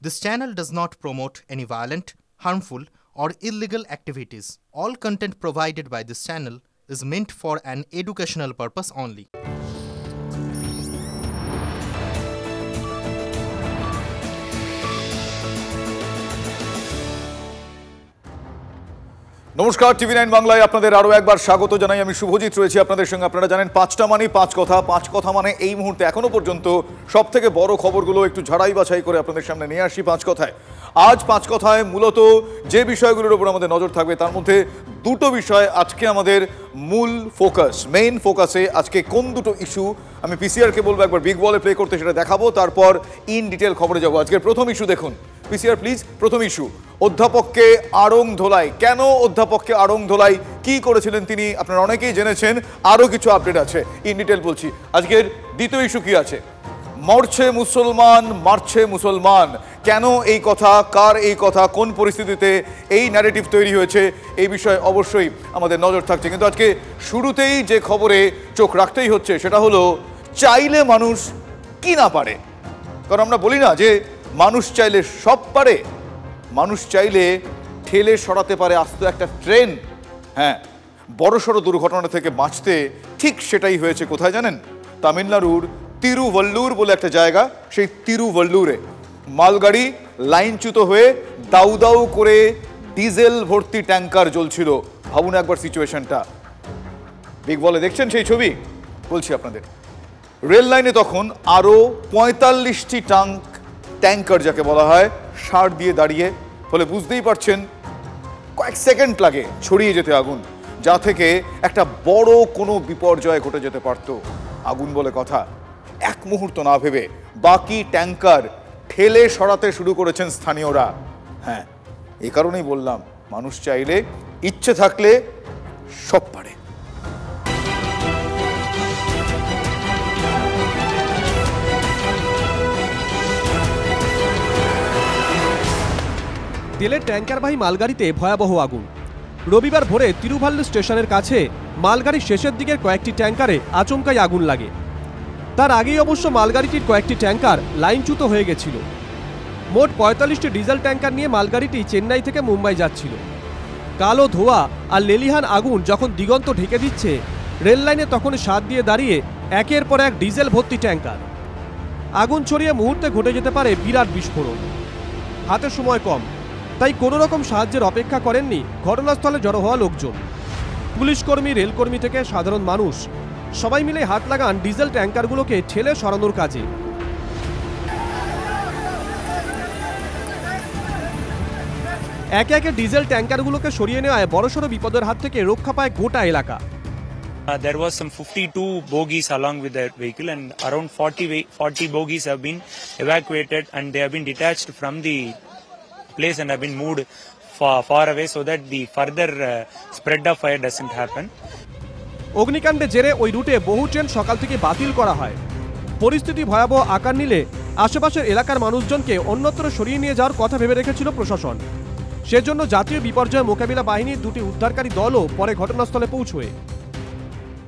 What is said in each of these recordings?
This channel does not promote any violent, harmful, or illegal activities. All content provided by this channel is meant for an educational purpose only. নমস্কার, টিভি9 বাংলায় আপনাদের আরও একবার স্বাগত জানাই। আমি শুভজিৎ রয়েছি আপনাদের সঙ্গে। আপনারা জানেন পাঁচটা মানে পাঁচ কথা মানে এই মুহূর্তে এখনো পর্যন্ত সব থেকে বড় খবরগুলো একটু ঝাড়াই বাছাই করে আপনাদের সামনে নিয়ে আসি পাঁচ কথায়। আজ পাঁচ কথায় মূলত যে বিষয়গুলোর উপর আমাদের নজর থাকবে তার মধ্যে দুটো বিষয় আজকে আমাদের মূল ফোকাস, মেইন ফোকাসে। আজকে কোন দুটো ইস্যু আমি পিসিআরকে বলবো একবার বিগ বলে প্লে করতে, সেটা দেখাবো, তারপর ইন ডিটেল খবরে যাবো। আজকের প্রথম ইস্যু দেখুন পিসিআর প্লিজ। প্রথম ইস্যু, অধ্যাপককে আড়ং ধোলাই। কেন অধ্যাপককে আড়ং ধোলাই, কি করেছিলেন তিনি, আপনারা অনেকেই জেনেছেন। আরও কিছু আপডেট আছে, ইন ডিটেল বলছি। আজকের দ্বিতীয় ইস্যু কি আছে, মরছে মুসলমান মারছে মুসলমান। কেন এই কথা, কার এই কথা, কোন পরিস্থিতিতে এই ন্যারেটিভ তৈরি হয়েছে, এই বিষয়ে অবশ্যই আমাদের নজর থাকছে। কিন্তু আজকে শুরুতেই যে খবরে চোখ রাখতেই হচ্ছে সেটা হলো চাইলে মানুষ কি না পারে। কারণ আমরা বলি না যে মানুষ চাইলে সব পারে, মানুষ চাইলে ঠেলে সরাতে পারে আস্ত একটা ট্রেন। হ্যাঁ, বড়সড় দুর্ঘটনা থেকে বাঁচতে ঠিক সেটাই হয়েছে। কোথায় জানেন? তামিলনাড়ুর তিরুভল্লুর বলে একটা জায়গা, সেই তিরুভল্লুরে মালগাড়ি লাইনচ্যুত হয়ে দাউ দাউ করে ডিজেল ভর্তি ট্যাঙ্কার জ্বলছিল। ভাবুন একবার সিচুয়েশনটা। বিগ বলে দেখছেন সেই ছবি, বলছি আপনাদের। রেল লাইনে তখন আরও ৪৫টি ট্যাঙ্কার যাকে বলা হয় সার দিয়ে দাঁড়িয়ে, ফলে বুঝতেই পারছেন কয়েক সেকেন্ড লাগে ছড়িয়ে যেতে আগুন, যা থেকে একটা বড় কোনো বিপর্যয় ঘটে যেতে পারত। আগুন বলে কথা, এক মুহূর্ত না ভেবে বাকি ট্যাঙ্কার ঠেলে সরাতে শুরু করেছেন স্থানীয়রা। হ্যাঁ, এই কারণেই বললাম মানুষ চাইলে, ইচ্ছে থাকলে সব পারে। তেলের ট্যাঙ্কারবাহী মালগাড়িতে ভয়াবহ আগুন। রবিবার ভোরে তিরুভাল্লুর স্টেশনের কাছে মালগাড়ির শেষের দিকের কয়েকটি ট্যাঙ্কারে আচমকাই আগুন লাগে। তার আগেই অবশ্য মালগাড়িটির কয়েকটি ট্যাঙ্কার লাইনচ্যুত হয়ে গেছিল। মোট ৪৫টি ডিজেল ট্যাঙ্কার নিয়ে মালগাড়িটি চেন্নাই থেকে মুম্বাই যাচ্ছিল। কালো ধোঁয়া আর লেলিহান আগুন যখন দিগন্ত ঢেকে দিচ্ছে, রেল লাইনে তখন সাত দিয়ে দাঁড়িয়ে একের পর এক ডিজেল ভর্তি ট্যাঙ্কার। আগুন ছড়িয়ে মুহূর্তে ঘটে যেতে পারে বিরাট বিস্ফোরণ। হাতে সময় কম, তাই কোনো রকম সাহায্যের অপেক্ষা করেননি ঘটনাস্থলে জড়ো হওয়া লোকজন। পুলিশ কর্মী, রেলকর্মী থেকে সাধারণ মানুষ সবাই মিলে হাত লাগান ডিজেল ট্যাঙ্কারগুলোকে ঠেলে সরানোর কাজে। একে একে ডিজেল ট্যাঙ্কারগুলোকে সরিয়ে নেওয়ায় বড়সড় বিপদের হাত থেকে রক্ষা পায় গোটা এলাকা। There was some 52 bogies along with the vehicle, and around 40 bogies have been evacuated, and they have been detached from the place and have been moved far away so that the further spread of fire doesn't happen. অগ্নিকাণ্ডে জেরে ওই রুটে বহু train সকাল থেকে বাতিল করা হয়। পরিস্থিতি ভয়াবহ আকার নিলে আশেপাশের এলাকার মানুষজনকে অন্যত্র সরিয়ে নিয়ে যাওয়ার কথা ভেবে রেখেছিল প্রশাসন। সেজন্য জাতীয় বিপর্যয় মোকাবিলা বাহিনীর দুটি উদ্ধারকারী দলও পরে ঘটনাস্থলে পৌঁছয়।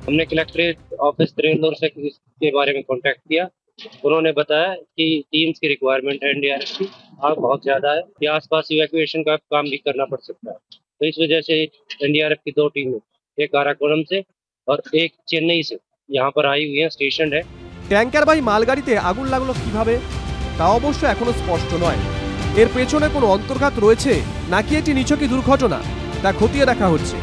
हमने कलेक्ट्रेट ऑफिस त्रिलोर से इसके बारे में कांटेक्ट किया। उन्होंने बताया कि टीम्स की रिक्वायरमेंट है एनडीआरएफ की, आग बहुत ज़्यादा है, कि आसपास इवैक्यूएशन का काम भी करना पड़ सकता है। तो इस वजह से एनडीआरएफ की 2 टीमें, एक काराकोरम से और एक चेन्नई से यहाँ पर आई हुई है, स्टेशन है। ট্যাঙ্কারবাহী মালগাড়িতে আগুন লাগলো কিভাবে তা অবশ্য এখনো স্পষ্ট নয়। এর পেছনে কোনো অন্তর্ঘাত রয়েছে নাকি এটি নিছকই দুর্ঘটনা, তা খতিয়ে দেখা হচ্ছে।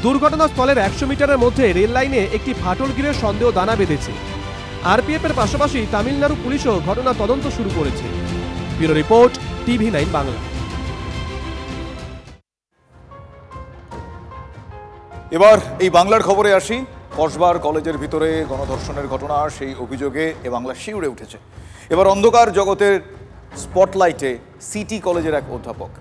দুর্ঘটনাস্থলের ১০০ মিটারের মধ্যে রেল লাইনে একটি ফাটল গিরের সন্দেহ দানা বেঁধেছে। আরপিএফের পাশাপাশি তামিলনাড়ু পুলিশও ঘটনা তদন্ত শুরু করেছে। Bureau report, TV nine Bangla. এবার এই বাংলার খবরে আসি। কসবার কলেজের ভিতরে গণধর্ষণের ঘটনা, সেই অভিযোগে এ বাংলা শিউরে উঠেছে। এবার অন্ধকার জগতের স্পটলাইটে সিটি কলেজের এক অধ্যাপক।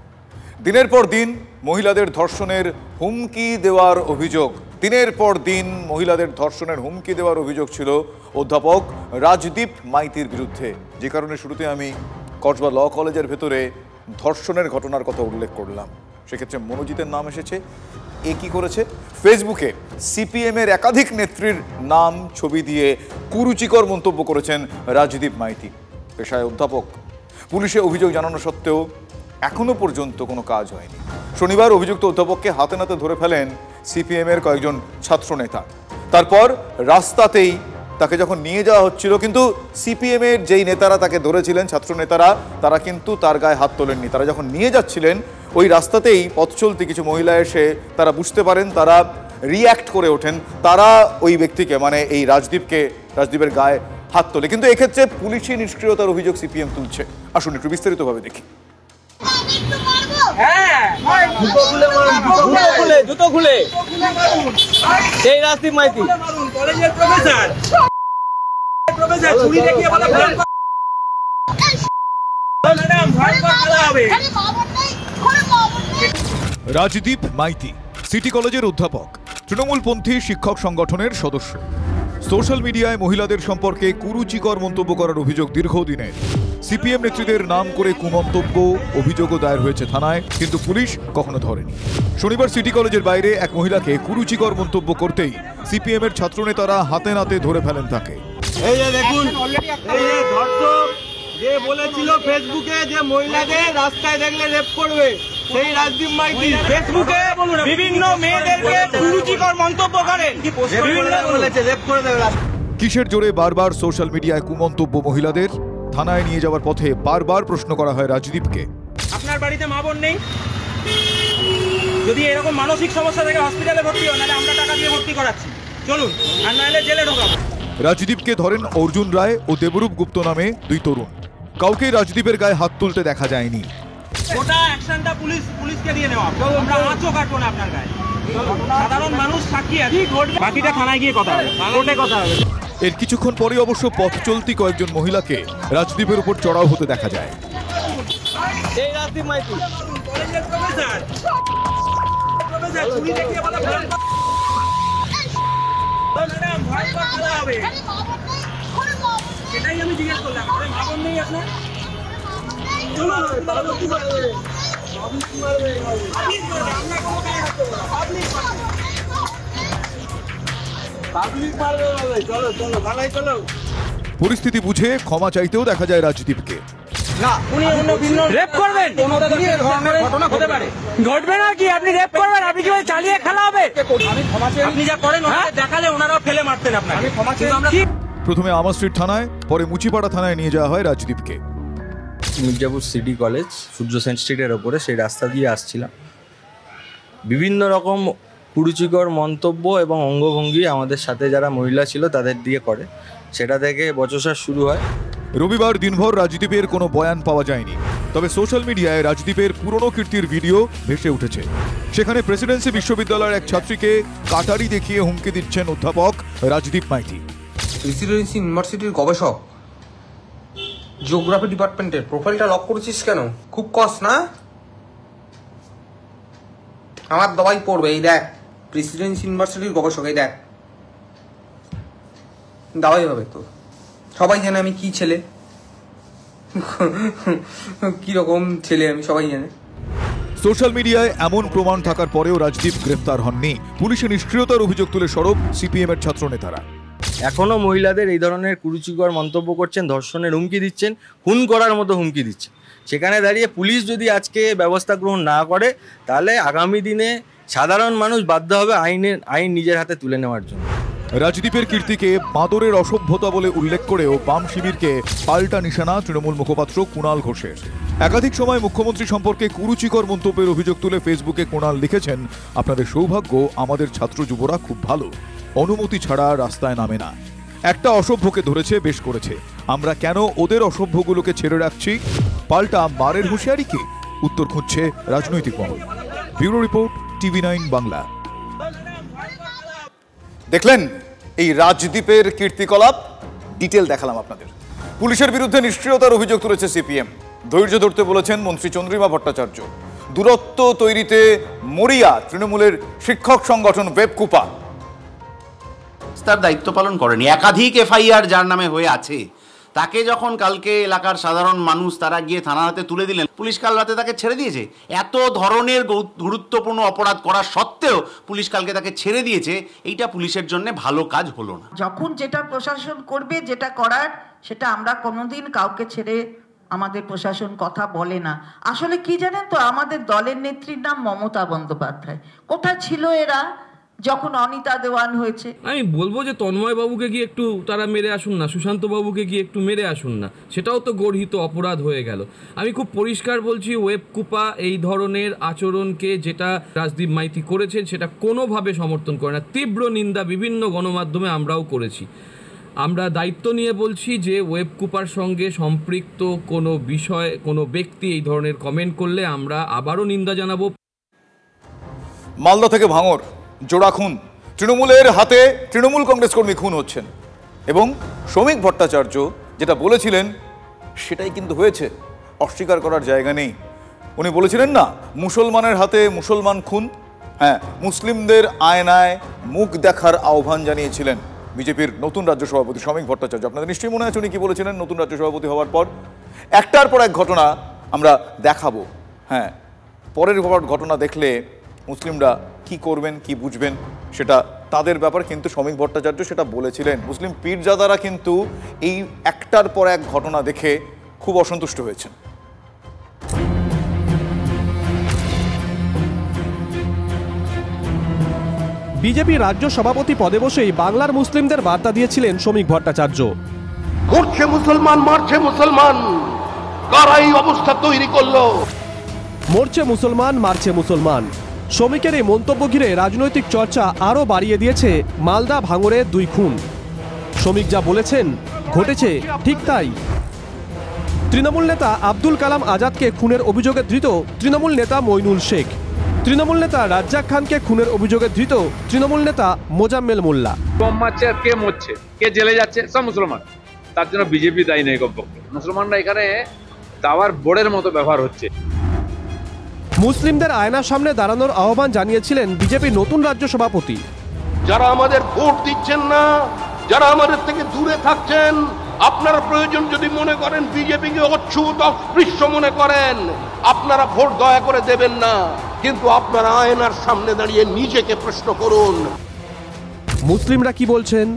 দিনের পর দিন মহিলাদের ধর্ষণের হুমকি দেওয়ার অভিযোগ, দিনের পর দিন মহিলাদের ধর্ষণের হুমকি দেওয়ার অভিযোগ ছিল অধ্যাপক রাজদীপ মাইতির বিরুদ্ধে। যে কারণে শুরুতে আমি কসবা ল কলেজের ভেতরে ধর্ষণের ঘটনার কথা উল্লেখ করলাম। সেক্ষেত্রে মনোজিতের নাম এসেছে। এ কি করেছে, ফেসবুকে সিপিএমের একাধিক নেত্রীর নাম ছবি দিয়ে কুরুচিকর মন্তব্য করেছেন রাজদীপ মাইতি। পেশায় অধ্যাপক, পুলিশে অভিযোগ জানানো সত্ত্বেও এখনো পর্যন্ত কোনো কাজ হয়নি। শনিবার অভিযুক্ত অধ্যাপককে হাতে নাতে ধরে ফেলেন সিপিএমের কয়েকজন ছাত্রনেতা। তারপর রাস্তাতেই তাকে যখন নিয়ে যাওয়া হচ্ছিল, কিন্তু সিপিএমের যেই নেতারা তাকে ধরেছিলেন, ছাত্রনেতারা, তারা কিন্তু তার গায়ে হাত তোলেননি। তারা যখন নিয়ে যাচ্ছিলেন ওই রাস্তাতেই পথ চলতি কিছু মহিলা এসে তারা বুঝতে পারেন, তারা রিয়্যাক্ট করে ওঠেন, তারা ওই ব্যক্তিকে মানে এই রাজদীপের গায়ে হাত তোলে। কিন্তু এক্ষেত্রে পুলিশি নিষ্ক্রিয়তার অভিযোগ সিপিএম তুলছে। আসুন একটু বিস্তারিতভাবে দেখি। জুতো খুলে সেই রাজদীপ মাইতি কলেজের প্রফেসর চুরি দেখিয়ে বলে ম্যাডাম ভয়ঙ্কর খেলা হবে। রাজদীপ মাইতি সিটি কলেজের অধ্যাপক, তৃণমূলপন্থী শিক্ষক সংগঠনের সদস্য। সোশ্যাল মিডিয়ায় মহিলাদের সম্পর্কে কুরুচিকর মন্তব্য করার অভিযোগ দীর্ঘদিনের। সিপিএম নেত্রীদের নাম করে কুমন্তব্য অভিযোগও দায়ের হয়েছে থানায়, কিন্তু পুলিশ কখনো ধরেনি। শনিবার সিটি কলেজের বাইরে এক মহিলাকে কুরুচিকর মন্তব্য করতেই সিপিএম এর ছাত্রনেতারা হাতে নাতে ধরে ফেলেন তাকে। এই যে দেখুন, এই যে ধর্ষক যে বলেছিল ফেসবুকে যে মহিলাদের রাস্তায় দেখলে রেপ করবে, সেই রাজদীপ মাইতি ফেসবুকে বিভিন্ন মেয়েদেরকে কুরুচিকর মন্তব্য করেন, বিভিন্ন বলেছে রেপ করে দেবে। কিসের জোরে বারবার সোশ্যাল মিডিয়ায় কুমন্তব্য মহিলাদের? থানায় নিয়ে যাওয়ার পথে বারবার প্রশ্ন করা হয় রাজদীপকে। আপনার বাড়িতে মা বোন নেই? যদি এরকম মানসিক সমস্যা থেকে হসপিটালে ভর্তি হন, নাহলে আমরা টাকা দিয়ে ভর্তি করাচ্ছি, চলুন, আর নাহলে জেলে ঢোকাবো। রাজদীপকে ধরেন অর্জুন রায় ও দেবরূপ গুপ্ত নামে দুই তরুণ। কাউকেই রাজদীপের গায়ে হাত তুলতে দেখা যায়নি। গোটা অ্যাকশনটা পুলিশকে দিয়ে নেওয়া, আমরা আঁচও কাটবো না আপনার গায়ে। সাধারণ মানুষ সাক্ষী আছে, বাকিটা থানায় গিয়ে কথা হবে, কোর্টে কথা হবে। এর কিছুক্ষণ পরে অবশ্য পথ চলতি কয়েকজন মহিলাকে রাজদীপের উপর চড়াও হতে দেখা যায়। এই রাজদীপ মাইতি কলেজের প্রফেসর চুরি দেখিয়ে বলে ম্যাডাম ভয়ঙ্কর খেলা হবে। সেটাই আমি জিজ্ঞেস করলাম, মা বোন নেই আপনার? পরিস্থিতি বুঝে ক্ষমা চাইতেও দেখা যায় রাজদীপকে। না, উনি রেপ করবেন, ঘটনা হতে পারে, ঘটবে না কি? আপনি রেপ করবেন, আপনি কি চালিয়ে খেলা হবে? আপনি যা করেন দেখালে ওনারাও ফেলে মারতেন আপনাকে। প্রথমে আমার স্ট্রিট থানায়, পরে মুচিপাড়া থানায় নিয়ে যাওয়া হয় রাজদীপকে। মির্জাপুর সিটি কলেজ সূর্য সেন স্ট্রিটের ওপরে সেই রাস্তা দিয়ে আসছিলাম। বিভিন্ন রকম কুরুচিকর মন্তব্য এবং অঙ্গভঙ্গি আমাদের সাথে যারা মহিলা ছিল তাদের দিয়ে করে, সেটা থেকে বচসা শুরু হয়। রবিবার দিনভর রাজদীপের কোনো বয়ান পাওয়া যায়নি, তবে সোশ্যাল মিডিয়ায় রাজদীপের পুরনো কীর্তির ভিডিও ভেসে উঠেছে। সেখানে প্রেসিডেন্সি বিশ্ববিদ্যালয়ের এক ছাত্রীকে কাটারি দেখিয়ে হুমকি দিচ্ছেন অধ্যাপক রাজদীপ মাইতি। প্রেসিডেন্সি ইউনিভার্সিটির গবেষক, জিওগ্রাফি ডিপার্টমেন্টের প্রোফাইলটা লক করেছিস কেন? খুব কষ্ট না? আমার দবাই পড়বে। এই দেখ, প্রেসিডেন্সি ইউনিভার্সিটির গবেষক, এই দেখ দাওয়াই হবে তো। সবাই জানে আমি কি ছেলে, কি রকম ছেলে আমি, সবাই জানে। সোশ্যাল মিডিয়ায় এমন প্রমাণ থাকার পরেও রাজদীপ গ্রেফতার হননি। পুলিশের নিষ্ক্রিয়তার অভিযোগ তুলে সরব সিপিএম এর ছাত্রনেতারা। এখনও মহিলাদের এই ধরনের কুরুচিকর মন্তব্য করছেন, ধর্ষণের হুমকি দিচ্ছেন, খুন করার মতো হুমকি দিচ্ছেন। সেখানে দাঁড়িয়ে পুলিশ যদি আজকে ব্যবস্থা গ্রহণ না করে, তাহলে আগামী দিনে সাধারণ মানুষ বাধ্য হবে আইন নিজের হাতে তুলে নেওয়ার জন্য। রাজদীপের কীর্তিকে বাঁদরের অসভ্যতা বলে উল্লেখ করেও বাম শিবিরকে পাল্টা নিশানা তৃণমূল মুখপাত্র কুণাল ঘোষের। একাধিক সময় মুখ্যমন্ত্রী সম্পর্কে কুরুচিকর মন্তব্যের অভিযোগ তুলে ফেসবুকে কুণাল লিখেছেন, আপনাদের সৌভাগ্য, আমাদের ছাত্র যুবরা খুব ভালো, অনুমতি ছাড়া রাস্তায় নামে না। একটা অসভ্যকে ধরেছে, বেশ করেছে, আমরা কেন ওদের অসভ্যগুলোকে ছেড়ে রাখছি? পাল্টা মারের হুঁশিয়ারি কি? উত্তর খুঁজছে রাজনৈতিক মহল। Bureau report, TV9 Bangla. দেখলেন এই রাজদীপের কীর্তিকলাপ, ডিটেল দেখালাম আপনাদের। পুলিশের বিরুদ্ধে নিষ্ক্রিয়তার অভিযোগ তুলেছে সিপিএম। ধৈর্য ধরতে বলেছেন মন্ত্রী চন্দ্রিমা ভট্টাচার্য। দূরত্ব তৈরিতে মরিয়া তৃণমূলের শিক্ষক সংগঠন ওয়েবকুপা। তার দায়িত্ব পালন করেনি। একাধিক এফআইআর যার নামে হয়ে আছে, তাকে যখন কালকে এলাকার সাধারণ মানুষ তারা গিয়ে থানার হাতে তুলে দিলেন, পুলিশ কাল রাতে তাকে ছেড়ে দিয়েছে। এত ধরনের গুরুত্বপূর্ণ অপরাধ করা সত্ত্বেও পুলিশ কালকে তাকে ছেড়ে দিয়েছে। এইটা পুলিশের জন্য ভালো কাজ হলো না। যখন যেটা প্রশাসন করবে, যেটা করার, সেটা আমরা কোনোদিন কাউকে ছেড়ে আমাদের প্রশাসন কথা বলে না। আসলে কি জানেন তো, আমাদের দলের নেত্রীর নাম মমতা বন্দ্যোপাধ্যায়। কোথায় ছিল এরা যখন অনিতা দেওয়ান হয়েছে? আমি বলবো যে তন্ময় বাবুকে গিয়ে একটু তারা মেরে আসুন না, সুশান্ত বাবুকে গিয়ে একটু মেরে আসুন না, সেটাও তো গর্হিত অপরাধ হয়ে গেল। আমি খুব পরিষ্কার বলছি, ওয়েবকুপা এই ধরনের আচরণকে যেটা রাজদীপ মাইতি করেছেন সেটা কোনোভাবে সমর্থন করে না। তীব্র নিন্দা বিভিন্ন গণমাধ্যমে আমরাও করেছি। আমরা দায়িত্ব নিয়ে বলছি যে ওয়েবকুপার সঙ্গে সম্পৃক্ত কোনো বিষয়, কোনো ব্যক্তি এই ধরনের কমেন্ট করলে আমরা আবারও নিন্দা জানাবো। মালদা থেকে ভাঙড়, জোড়া খুন, তৃণমূলের হাতে তৃণমূল কংগ্রেস কর্মী খুন হচ্ছেন এবং শ্রমিক ভট্টাচার্য যেটা বলেছিলেন সেটাই কিন্তু হয়েছে, অস্বীকার করার জায়গা নেই। উনি বলেছিলেন না, মুসলমানের হাতে মুসলমান খুন। হ্যাঁ, মুসলিমদের আয়নায় মুখ দেখার আহ্বান জানিয়েছিলেন বিজেপির নতুন রাজ্য সভাপতি শ্রমিক ভট্টাচার্য। আপনাদের নিশ্চয়ই মনে আছে উনি কি বলেছিলেন নতুন রাজ্য সভাপতি হওয়ার পর। একটার পর এক ঘটনা আমরা দেখাবো। হ্যাঁ, পরের ঘটনা দেখলে মুসলিমরা কি করবেন, কি বুঝবেন সেটা তাদের ব্যাপার, কিন্তু শ্রমিক ভট্টাচার্য সেটা বলেছিলেন। মুসলিম পীরজাদারা কিন্তু এই একটার পর এক ঘটনা দেখে খুব অসন্তুষ্ট হয়েছেন। বিজেপি রাজ্য সভাপতি পদে বসেই বাংলার মুসলিমদের বার্তা দিয়েছিলেন শ্রমিক ভট্টাচার্য। মরছে মুসলমান, মারছে মুসলমান, কারা এই অবস্থা তৈরি করলো? মরছে মুসলমান, মারছে মুসলমান। শ্রমিকের এই মন্তব্য ঘিরে রাজনৈতিক চর্চা আরও বাড়িয়ে দিয়েছে মালদা ভাঙড়ের দুই খুন। শ্রমিক যা বলেছেন ঘটেছে ঠিক তাই। তৃণমূল নেতা আব্দুল কালাম আজাদকে খুনের অভিযোগে ধৃত তৃণমূল নেতা মইনুল শেখ। তৃণমূল নেতা রাজ্জাক খানকে খুনের অভিযোগে ধৃত তৃণমূল নেতা মোজাম্মেল মোল্লা। কম মারছে আর কে মরছে, কে জেলে যাচ্ছে, সব মুসলমান। তার জন্য বিজেপি দায়ী নেই। কমপক্ষে মুসলমানরা এখানে দাওয়ার বোর্ডের মতো ব্যবহার হচ্ছে। মুসলিমদের আয়নার সামনে দাঁড়ানোর আহ্বান জানিয়েছিলেন বিজেপি নতুন রাজ্য সভাপতি। যারা আমাদের ভোট দিচ্ছেন না, যারা আমাদের থেকে দূরে থাকছেন, আপনারা প্রয়োজন যদি মনে করেন বিজেপিকে অচ্ছুত অস্পৃশ্য মনে করেন, আপনারা ভোট দয়া করে দেবেন না, কিন্তু আপনারা আয়নার সামনে দাঁড়িয়ে নিজেকে প্রশ্ন করুন। মুসলিমরা কি বলছেন,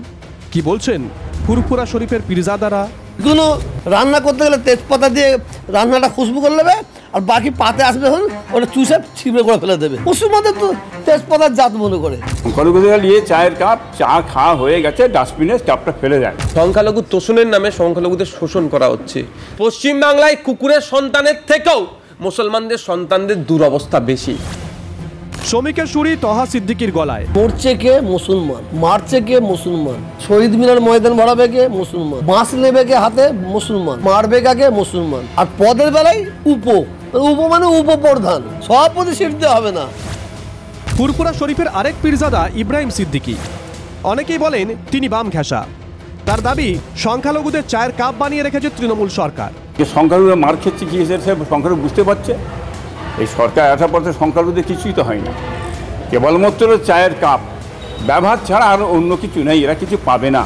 কি বলছেন ফুরফুরা শরীফের পীরজাদারা? কোনো রান্না করতে গেলে তেজপাতা দিয়ে রান্নাটা খুশবু করে নেবে, আর বাকি পাতে আসবে হন ওটা চুষে ছিপড়ে করে ফেলে দেবে। মুসলমানদের তো তেজপাতার জাত মনে করে। সংখ্যালঘুদের নিয়ে চায়ের কাপ চা খাওয়া হয়ে গেছে, ডাস্টবিনে কাপটা ফেলে দেয়। সংখ্যালঘু তোষণের নামে সংখ্যালঘুদের শোষণ করা হচ্ছে। পশ্চিমবাংলায় কুকুরের সন্তানের থেকেও মুসলমানদের সন্তানদের দুরবস্থা বেশি। শ্রমিকের সুরি তহা সিদ্দিকির গলায়। মরছে কে? মুসলমান। মারছে কে? মুসলমান। শহীদ মিনার ময়দান ভরাবে কে? মুসলমান। বাঁশ নেবে কে হাতে? মুসলমান। মারবে কাকে? মুসলমান। আর পদের বেলায় উপ মানে উপপ্রধান, সভাপতি সিট দেওয়া হবে না। ফুরফুরা শরীফের আরেক পীরজাদা ইব্রাহিম সিদ্দিকী। অনেকেই বলেন তিনি বাম ঘেঁষা। তার দাবি সংখ্যালঘুদের চায়ের কাপ বানিয়ে রেখেছে তৃণমূল সরকার। সংখ্যালঘুরা মার খেচ্ছে কি হিসেবে সংখ্যালঘু বুঝতে পারছে? এই সরকার আসার পর সংখ্যালঘুদের কিছুই তো হয় না, কেবলমাত্র চায়ের কাপ ব্যবহার ছাড়া আর অন্য কিছু নেই, এরা কিছু পাবে না।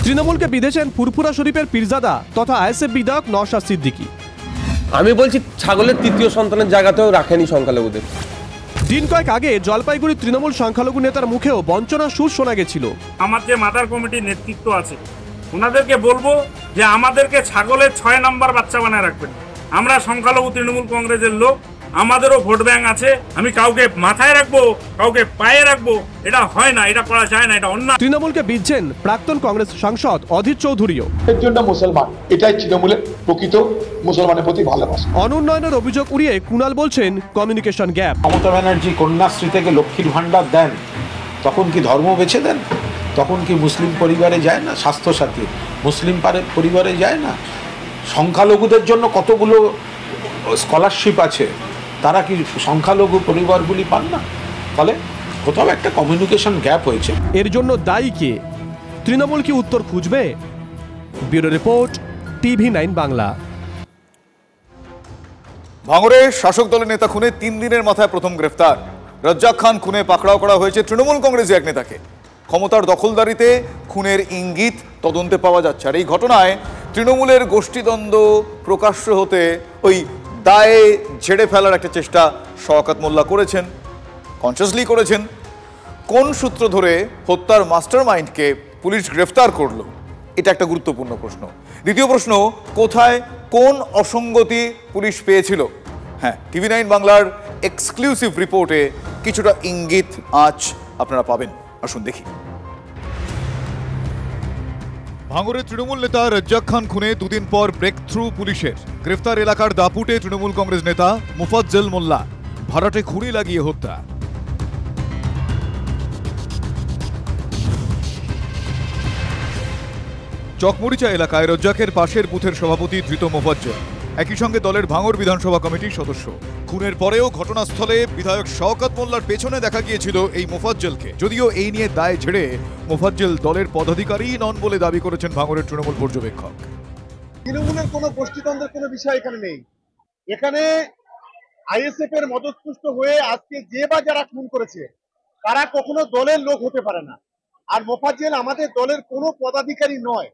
তৃণমূলকে বিঁধেছেন ফুরফুরা শরীফের পীরজাদা তথা আইএসএফ বিধায়ক নওশাদ সিদ্দিকী। আমি বলছি ছাগলের তৃতীয় সন্তানের জায়গাতেও রাখেনি সংখ্যালঘুদের। দিন কয়েক আগে জলপাইগুড়ি তৃণমূল সংখ্যালঘু নেতার মুখেও বঞ্চনার সুর শোনা গেছিল। আমার যে মাদার কমিটির নেতৃত্ব আছে ওনাদেরকে বলবো যে আমাদেরকে ছাগলের 6 নম্বর বাচ্চা বানায় রাখবেন। আমরা সংখ্যালঘু তৃণমূল কংগ্রেসের লোক, আমাদেরও ভোট ব্যাংক আছে। আমি কাউকে মাথায় রাখবো, কাউকে পায়ে রাখবো, এটা হয় না, এটা করা যায় না, এটা অন্যায়। তৃণমূলকে বিধছেন প্রাক্তন কংগ্রেস সাংসদ অধীর চৌধুরীও। এর জন্য মুসলমান, এটাই তৃণমূলের প্রকৃত মুসলমানের প্রতি ভালোবাসা। অনুন্নয়নের অভিযোগ উড়িয়ে কুণাল বলছেন কমিউনিকেশন গ্যাপ। মমতা ব্যানার্জি কন্যাশ্রী থেকে লক্ষ্মীর ভান্ডার দেন, তখন কি ধর্ম বেছে দেন? তখন কি মুসলিম পরিবারে যায় না? স্বাস্থ্যসাথী মুসলিম পরিবারে যায় না? সংখ্যালঘুদের জন্য কতগুলো স্কলারশিপ আছে, তারা কি সংখ্যালঘু পরিবারগুলি পান না? ফলে কোথাও একটা কমিউনিকেশন গ্যাপ হয়েছে। এর জন্য দায়ী কে? তৃণমূল কি উত্তর খুঁজবে? Bureau report, TV9 Bangla. ভাঙড়ে শাসক দলের নেতা খুনে 3 দিনের মাথায় প্রথম গ্রেফতার। রাজ্জাক খান খুনে পাকড়াও করা হয়েছে তৃণমূল কংগ্রেসের এক নেতাকে। ক্ষমতার দখলদারিতে খুনের ইঙ্গিত তদন্তে পাওয়া যাচ্ছে। আর এই ঘটনায় তৃণমূলের গোষ্ঠীদ্বন্দ্ব প্রকাশ্য হতে ওই দায়ে ঝেড়ে ফেলার একটা চেষ্টা শওকত মোল্লা করেছেন, কনসিয়াসলি করেছেন। কোন সূত্র ধরে হত্যার মাস্টার মাইন্ডকে পুলিশ গ্রেফতার করলো, এটা একটা গুরুত্বপূর্ণ প্রশ্ন। দ্বিতীয় প্রশ্ন, কোথায় কোন অসঙ্গতি পুলিশ পেয়েছিল? হ্যাঁ, টিভি 9 বাংলার এক্সক্লুসিভ রিপোর্টে কিছুটা ইঙ্গিত আজ আপনারা পাবেন। আসুন দেখি। ভাঙড়ের তৃণমূল নেতা রাজ্জাক খান খুনে দুদিন পর ব্রেক থ্রু পুলিশের। গ্রেফতার এলাকার দাপুটে তৃণমূল কংগ্রেস নেতা মুফাজ্জল মোল্লা, ভাড়াটে খুঁড়ি লাগিয়ে হত্যা। চকমরিচা এলাকায় রাজ্জাকের পাশের বুথের সভাপতি ধৃত মোফাজ্জল, একই সঙ্গে দলের ভাঙড় বিধানসভা কমিটির সদস্য। খুনের পরেও ঘটনাস্থলে বিধায়ক শওকত মোল্লার পেছনে দেখা গিয়েছিল এই মোফাজ্জলকে। যদিও এই নিয়ে দায় ঝেড়ে মোফাজ্জল দলের পদাধিকারী নন বলে দাবি করেছেন ভাঙড়ের তৃণমূল পর্যবেক্ষক। তৃণমূলের কোনো গোষ্ঠীতন্ত্রের কোনো বিষয় এখানে নেই। এখানে আইএসএফ এর মদতপুষ্ট হয়ে আজকে যে বা যারা খুন করেছে তারা কখনো দলের লোক হতে পারে না। আর মোফাজ্জল আমাদের দলের কোনো পদাধিকারী নয়।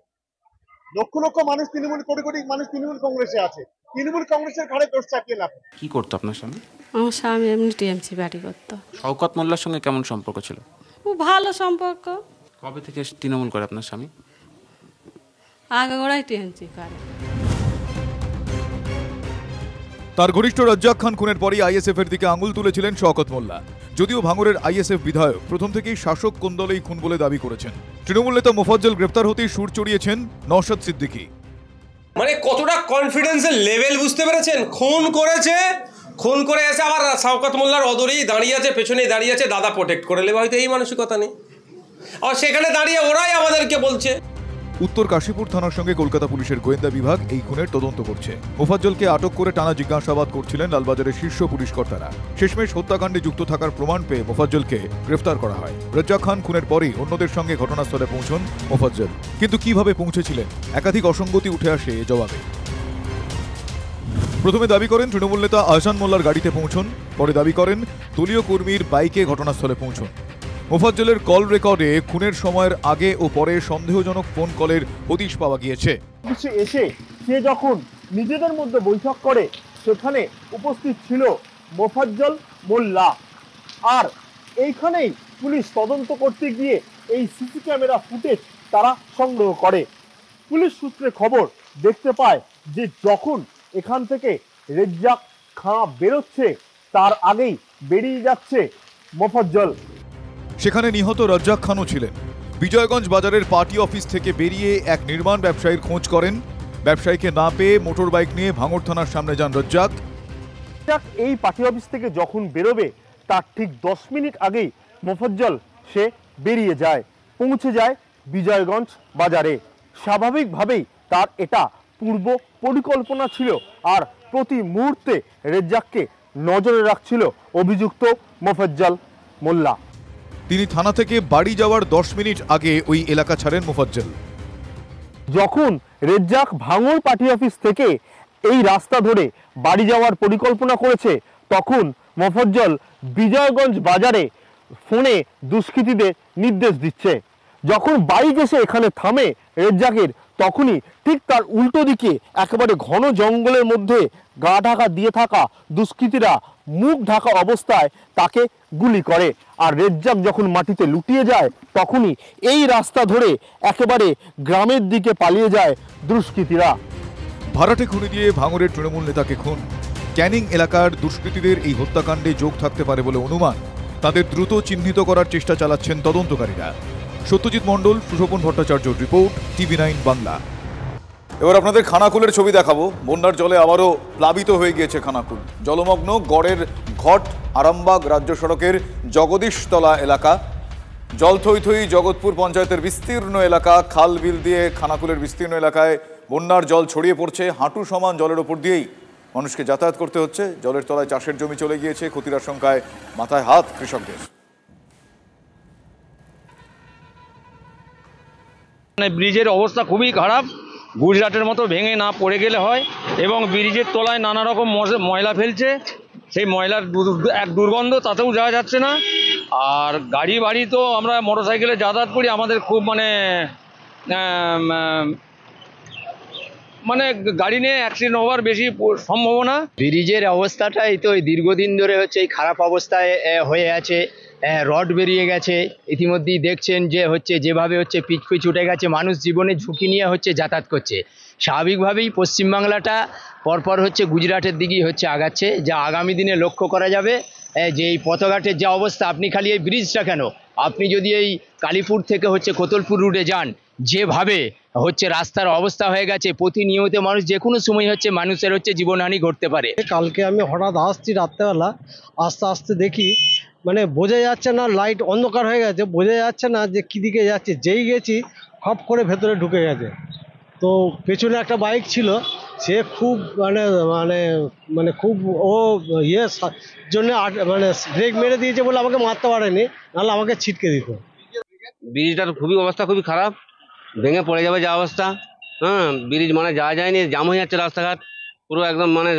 লক্ষ লক্ষ মানুষ তৃণমূল, কোটি কোটি মানুষ তৃণমূল কংগ্রেসে আছে। তৃণমূল কংগ্রেসের ঘাড়ে দোষ চাপিয়ে লাভ। কি করতো আপনার স্বামী? আমার স্বামী এমনি টিএমসি পার্টি করতো। শওকত মোল্লার সঙ্গে কেমন সম্পর্ক ছিল? খুব ভালো সম্পর্ক। কবে থেকে তৃণমূল করে আপনার স্বামী? আগে গোড়াই টিএমসি করে। তার ঘনিষ্ঠ রাজ্জাক খান খুনের পরই আইএসএফ এর দিকে আঙুল তুলেছিলেন শওকত মোল্লা। যদিও ভাঙড়ের আইএসএফ বিধায়ক প্রথম থেকেই শাসক কোন দলেই খুন বলে দাবি করেছেন। তৃণমূল নেতা মোফাজ্জল গ্রেফতার হতেই সুর চড়িয়েছেন নওশাদ সিদ্দিকী। মানে কতটা কনফিডেন্সের লেভেল বুঝতে পেরেছেন? খুন করেছে, খুন করে এসে আবার শওকত মোল্লার অদরেই দাঁড়িয়ে আছে, পেছনেই দাঁড়িয়ে আছে, দাদা প্রোটেক্ট করে নেবে। হয়তো এই মানসিকতা নেই, আর সেখানে দাঁড়িয়ে ওরাই আমাদেরকে বলছে। উত্তর কাশীপুর থানার সঙ্গে কলকাতা পুলিশের গোয়েন্দা বিভাগ এই খুনের তদন্ত করছে। মোফাজ্জলকে আটক করে টানা জিজ্ঞাসাবাদ করছিলেন লালবাজারের শীর্ষ পুলিশ কর্তারা। শেষমেশ হত্যাকাণ্ডে যুক্ত থাকার প্রমাণ পেয়ে মোফাজ্জলকে গ্রেফতার করা হয়। রাজ্জাক খান খুনের পরই অন্যদের সঙ্গে ঘটনাস্থলে পৌঁছন মোফাজ্জল। কিন্তু কিভাবে পৌঁছেছিলেন, একাধিক অসঙ্গতি উঠে আসে এ জবাবে। প্রথমে দাবি করেন তৃণমূল নেতা আহসান মোল্লার গাড়িতে পৌঁছন, পরে দাবি করেন দলীয় কর্মীর বাইকে ঘটনাস্থলে পৌঁছন। মোফাজ্জলের কল রেকর্ডে খুনের সময়ের আগে ও পরে সন্দেহজনক ফোন কলের হদিশ পাওয়া গিয়েছে। এসে সে যখন নিজেদের মধ্যে বৈঠক করে সেখানে উপস্থিত ছিল মোফাজ্জল মোল্লা। আর এইখানেই পুলিশ তদন্ত করতে গিয়ে এই সিসি ক্যামেরা ফুটেজ তারা সংগ্রহ করে। পুলিশ সূত্রে খবর দেখতে পায় যে যখন এখান থেকে রাজ্জাক খান বেরোচ্ছে তার আগেই বেরিয়ে যাচ্ছে মোফাজ্জল। সেখানে নিহত রাজ্জাক খানও ছিলেন। বিজয়গঞ্জ বাজারের পার্টি অফিস থেকে বেরিয়ে এক নির্মাণ ব্যবসায়ীর খোঁজ করেন। ব্যবসায়ীকে না পেয়ে মোটর বাইক নিয়ে ভাঙড় থানার সামনে যান রাজ্জাক। এই পার্টি অফিস থেকে যখন বেরোবে তার ঠিক 10 মিনিট আগেই মোফাজ্জল সে বেরিয়ে যায়, পৌঁছে যায় বিজয়গঞ্জ বাজারে। স্বাভাবিকভাবেই তার এটা পূর্ব পরিকল্পনা ছিল, আর প্রতি মুহূর্তে রাজ্জাককে নজরে রাখছিল অভিযুক্ত মোফাজ্জল মোল্লা। তিনি থানা থেকে বাড়ি যাওয়ার 10 মিনিট আগে ওই এলাকা ছাড়েন মোফাজ্জল। যখন রাজ্জাক ভাঙড় পার্টি অফিস থেকে এই রাস্তা ধরে বাড়ি যাওয়ার পরিকল্পনা করেছে তখন মোফাজ্জল বিজয়গঞ্জ বাজারে ফোনে দুষ্কৃতীদের নির্দেশ দিচ্ছে। যখন বাইক এসে এখানে থামে রাজ্জাকের, তখনই ঠিক তার উল্টো দিকে একেবারে ঘন জঙ্গলের মধ্যে গা ঢাকা দিয়ে থাকা দুষ্কৃতীরা মুখ ঢাকা অবস্থায় তাকে গুলি করে। আর রাজ্জাক যখন মাটিতে লুটিয়ে যায় তখনই এই রাস্তা ধরে একেবারে গ্রামের দিকে পালিয়ে যায় দুষ্কৃতীরা। ভাড়াটে খুনি দিয়ে ভাঙড়ের তৃণমূল নেতাকে খুন। ক্যানিং এলাকার দুষ্কৃতীদের এই হত্যাকাণ্ডে যোগ থাকতে পারে বলে অনুমান। তাদের দ্রুত চিহ্নিত করার চেষ্টা চালাচ্ছেন তদন্তকারীরা। সত্যজিৎ মণ্ডল, সুশোভন ভট্টাচার্যর রিপোর্ট, টিভি 9 বাংলা। এবার আপনাদের খানাকুলের ছবি দেখাবো। বন্যার জলে আবারও প্লাবিত হয়ে গিয়েছে খানাকুল। জলমগ্ন গড়ের ঘট আরামবাগ রাজ্য সড়কের জগদীশতলা এলাকা। জল থই থই জগৎপুর পঞ্চায়েতের বিস্তীর্ণ এলাকা। খাল বিল দিয়ে খানাকুলের বিস্তীর্ণ এলাকায় বন্যার জল ছড়িয়ে পড়ছে। হাঁটু সমান জলের ওপর দিয়েই মানুষকে যাতায়াত করতে হচ্ছে। জলের তলায় চাষের জমি চলে গিয়েছে। ক্ষতির আশঙ্কায় মাথায় হাত কৃষকদের। ব্রিজের অবস্থা খুবই খারাপ, গুজরাটের মতো ভেঙে না পড়ে গেলে হয়। এবং ব্রিজের তলায় নানা রকম ময়লা ফেলছে, সেই ময়লার এক দুর্গন্ধ, তাতেও যাওয়া যাচ্ছে না। আর গাড়ি বাড়ি তো আমরা মোটরসাইকেলে যাতায়াত করি, আমাদের খুব মানে গাড়ি নিয়ে অ্যাক্সিডেন্ট হওয়ার বেশি সম্ভাবনা। ব্রিজের অবস্থাটাই তো দীর্ঘদিন ধরে হচ্ছে এই খারাপ অবস্থায় হয়ে আছে। রড বেরিয়ে গেছে, ইতিমধ্যেই দেখছেন যে হচ্ছে যেভাবে হচ্ছে পিচ উঠে গেছে, মানুষ জীবনে ঝুঁকি নিয়ে হচ্ছে যাতায়াত করছে। স্বাভাবিকভাবেই পশ্চিমবাংলাটা পরপর হচ্ছে গুজরাটের দিকেই হচ্ছে আগাচ্ছে, যা আগামী দিনে লক্ষ্য করা যাবে। যে এই পথঘাটের যা অবস্থা, আপনি খালি এই ব্রিজটা কেন, আপনি যদি এই কালীপুর থেকে হচ্ছে কোতলপুর রুটে যান, যেভাবে হচ্ছে রাস্তার অবস্থা হয়ে গেছে, প্রতিনিয়ত মানুষ যে কোনো সময় হচ্ছে মানুষের হচ্ছে জীবনহানি ঘটতে পারে। কালকে আমি হঠাৎ আসছি রাত্রেবেলা, আস্তে আস্তে দেখি মানে বোঝা যাচ্ছে না, লাইট অন্ধকার হয়ে গেছে, বোঝা যাচ্ছে না যে কী দিকে যাচ্ছে। যেই গেছি খপ করে ভেতরে ঢুকে গেছে। তো পেছনে একটা বাইক ছিল, সে খুব মানে মানে মানে খুব ও জন্য মানে ব্রেক মেরে দিয়েছে বলে আমাকে মারতে পারেনি, নাহলে আমাকে ছিটকে দিত। ব্রিজটার খুবই অবস্থা খুবই খারাপ, ভেঙে পড়ে যাবে যা অবস্থা। হ্যাঁ, ব্রিজ মানে যাওয়া যায়নি, জাম হয়ে যাচ্ছে রাস্তাঘাট পুরো একদম, মানে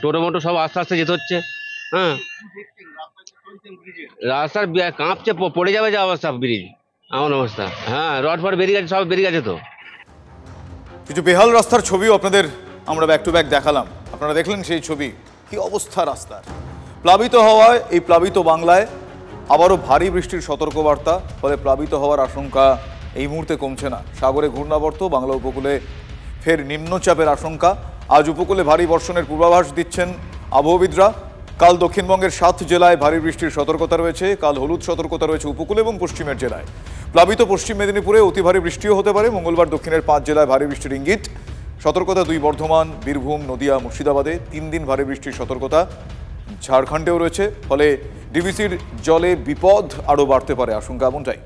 টোটো মোটো সব আস্তে আস্তে যেতে হচ্ছে। হ্যাঁ, রাস্তার কাঁপছে, পড়ে যাবে যা অবস্থা ব্রিজ, এমন অবস্থা। হ্যাঁ, রড ফড বেরিয়ে গেছে, সব বেরিয়ে গেছে। তো কিছু বেহাল রাস্তার ছবিও আপনাদের আমরা ব্যাক টু ব্যাক দেখালাম, আপনারা দেখলেন সেই ছবি। কি অবস্থা রাস্তার, প্লাবিত হওয়ায় এই প্লাবিত বাংলায় আবারও ভারী বৃষ্টির সতর্কবার্তা, ফলে প্লাবিত হওয়ার আশঙ্কা এই মুহূর্তে কমছে না। সাগরে ঘূর্ণাবর্ত, বাংলা উপকূলে ফের নিম্নচাপের আশঙ্কা। আজ উপকূলে ভারী বর্ষণের পূর্বাভাস দিচ্ছেন আবহবিদরা। কাল দক্ষিণবঙ্গের 7 জেলায় ভারী বৃষ্টির সতর্কতা রয়েছে, কাল হলুদ সতর্কতা রয়েছে উপকূল এবং পশ্চিমের জেলায়। প্লাবিত পশ্চিম মেদিনীপুরে অতি ভারী বৃষ্টিও হতে পারে। মঙ্গলবার দক্ষিণের 5 জেলায় ভারী বৃষ্টির ইঙ্গিত। সতর্কতা 2 বর্ধমান, বীরভূম, নদিয়া, মুর্শিদাবাদে। 3 দিন ভারী বৃষ্টির সতর্কতা ঝাড়খণ্ডেও রয়েছে, ফলে ডিভিসির জলে বিপদ আরও বাড়তে পারে, আশঙ্কা এমনটাই।